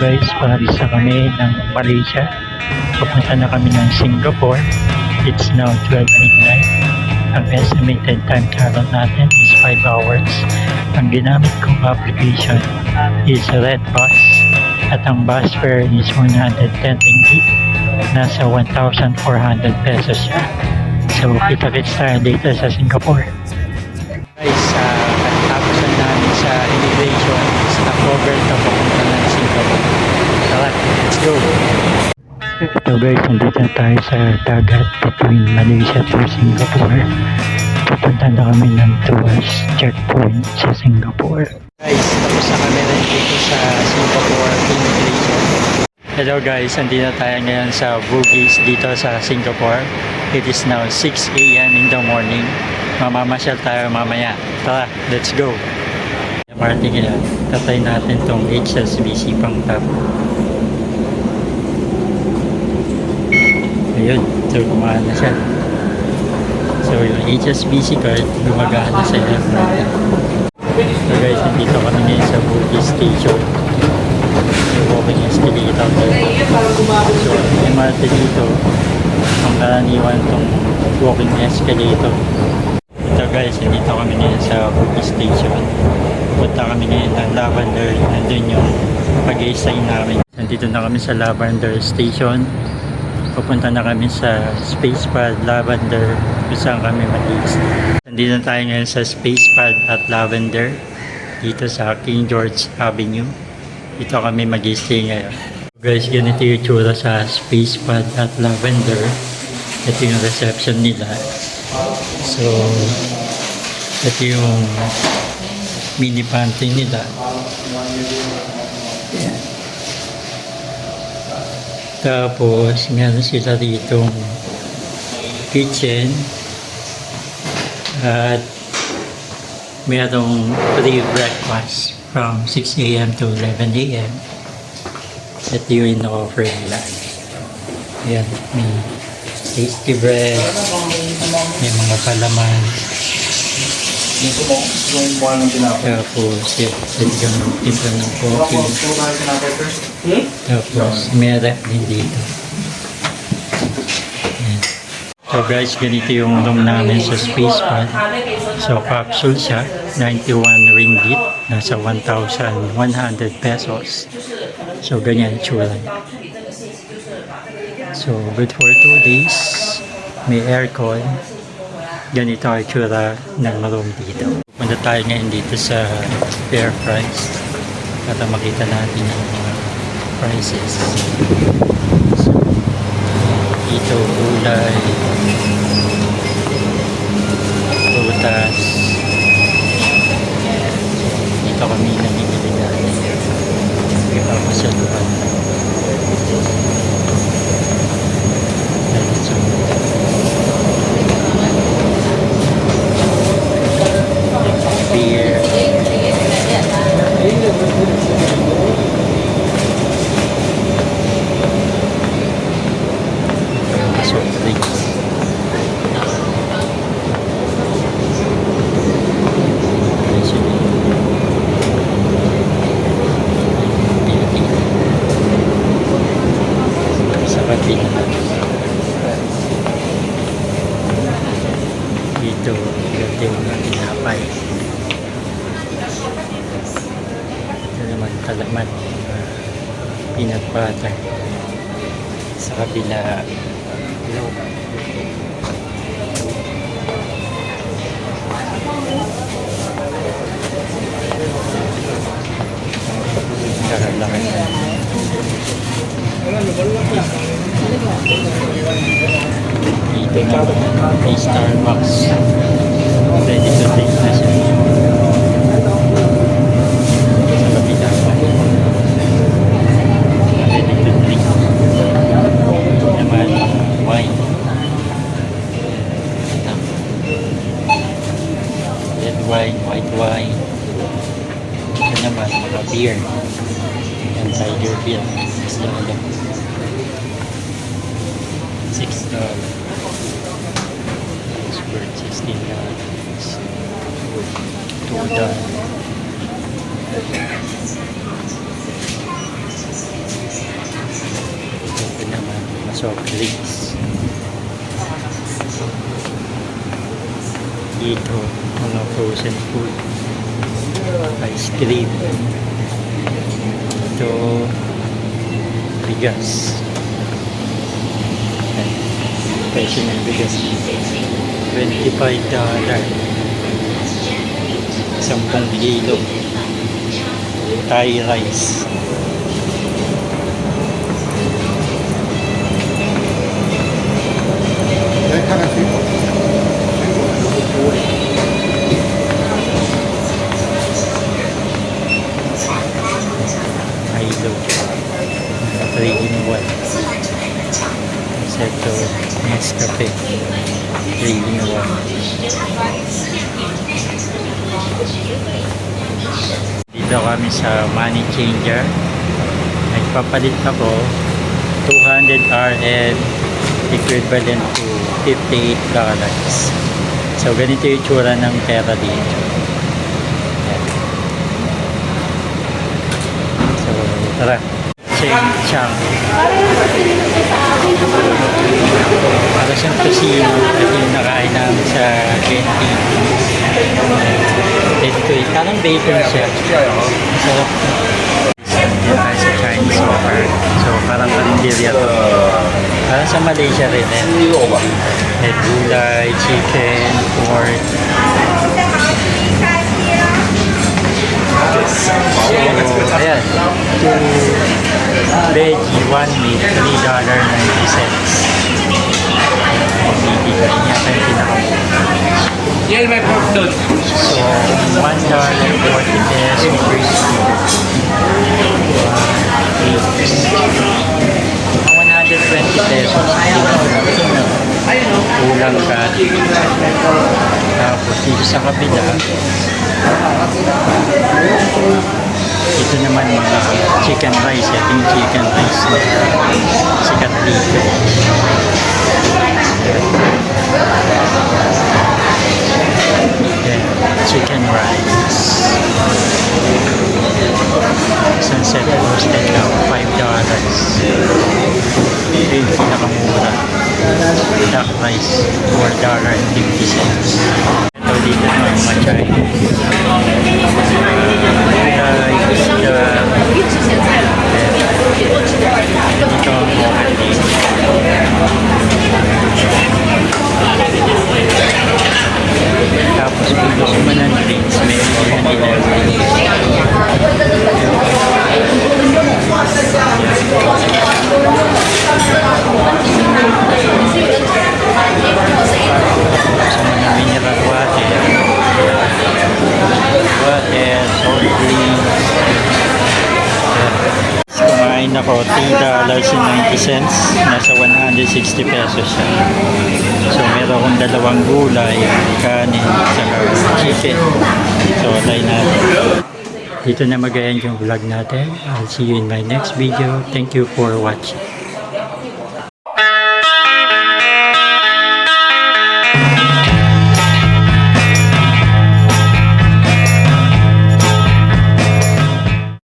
guys, paalis na kami ng Malaysia. Papunta na kami ng Singapore. It's now 12 midnight. Ang estimated time travel natin is 5 hours. Ang ginamit kong application is Redbus. At ang bus fare is 110 ringgit. Nasa 1,400 pesos siya. So, kita-kits tayo dito sa Singapore. Guys, tapos na namin sa immigration. Stopover na papunta ng Singapore. Tara, let's go! Ito guys, nandito na tayo sa dagat between Malaysia to Singapore. Pupunta na kami ng tourist checkpoint sa Singapore. Guys, tapos na kami rin dito sa Singapore immigration. Hello guys, nandito na tayo ngayon sa Bugis dito sa Singapore. It is now 6 AM in the morning. Mamamasyal tayo mamaya. Tara, let's go! Marty kaya, tatay natin tong HSBC pang top. Ayun, so gumana siya. So yung HSBC card, gumagana sa MRT. So guys, nandito kami ngayon sa Bugis Station. Yung walking escalator. So MRT dito, ang karaniwan tong walking escalator. Ito guys, nandito kami ngayon sa Bugis Station. Punta kami ngayon ng Lavender. Nandun yung pag-i-stay namin. Nandito na kami sa Lavender Station. Pupunta na kami sa Spacepad Lavender kung saan kami mag-i-stay. Nandito na tayo ngayon sa Spacepad at Lavender dito sa King George Avenue. Dito kami mag-i-stay ngayon. Guys, ganito yung tsura sa Spacepad at Lavender. Ito yung reception nila. So, ito yung mini pantry nila. Ayan. Tapos, meron sila ditong kitchen at merong free breakfast from 6 AM to 11 AM. Ito yung in-offer nila. Ayan, may tasty bread, may mga palaman. Tapos, pwede kang magtimpla ng coffee. Tapos, may ref din dito. Ayan. So guys, ganito yung room namin sa Spacepad. So, capsule siya, 91 ringgit, nasa 1,100 pesos. So, ganyan tsura. So, good for 2 days. May aircon. Ganito ang tsura ng room dito. Punta tayo ngayon dito sa fair price para makita natin yung mga prices. So, dito gulay, prutas. Dito kami namimili natin. Ipapasyaluhan. Beer. Soft drinks. Sa kapila. Dito, ganda yung mga tinapay. Talaman peanut butter sa kabila karalakan dito na may Starbucks ready to drink na siya. Wine, white wine. Ito naman, mga beer. Yan, Tiger beer. $6. It's worth $16. $2. soft drinks. Dito, mga frozen food. Ice cream. Ito, bigas. Presyo ng bigas. $25. 10 kilo. Thai rice. Milo. 3-in-1. Ito, Nescafe. 3-in-1. Dito kami sa money changer. Nagpapalit ako 200 RN equivalent to $58. So ganito yung tsura ng pera dito. Yan. So tara, Cheng Chang. Para siyang tusino at yung nakain namin sa canteen. Ito eh, parang bacon siya. Masarap. Yan tayo sa Chinese Walker. So parang karinderya to. Parang sa Malaysia rin eh. May gulay, chicken, pork. So, ayan. 2 veggie, 1 meat, $3.90. Bibigay niya tayo pinakamura. Yan may pork doon. So, $1.40 crispy. 120 pesos. Ulang ka. Tapos dito sa kabila, ito naman mga chicken rice. Ito yung chicken rice na sikat dito. Chicken rice. Sunset roasted now, $5. Ito yung pinakamura. Duck rice, $4.50. Ito dito naman mga Chinese. Gulay, isda. Ito ang mga dito. Tapos kung gusto mo ng drinks, may mga mineral water, soft drinks. Kumain ako $3.90, nasa 160 pesos siya. So meron akong dalawang gulay, kanin, saka chicken. So try natin. Dito na mag-end yung vlog natin. I'll see you in my next video. Thank you for watching.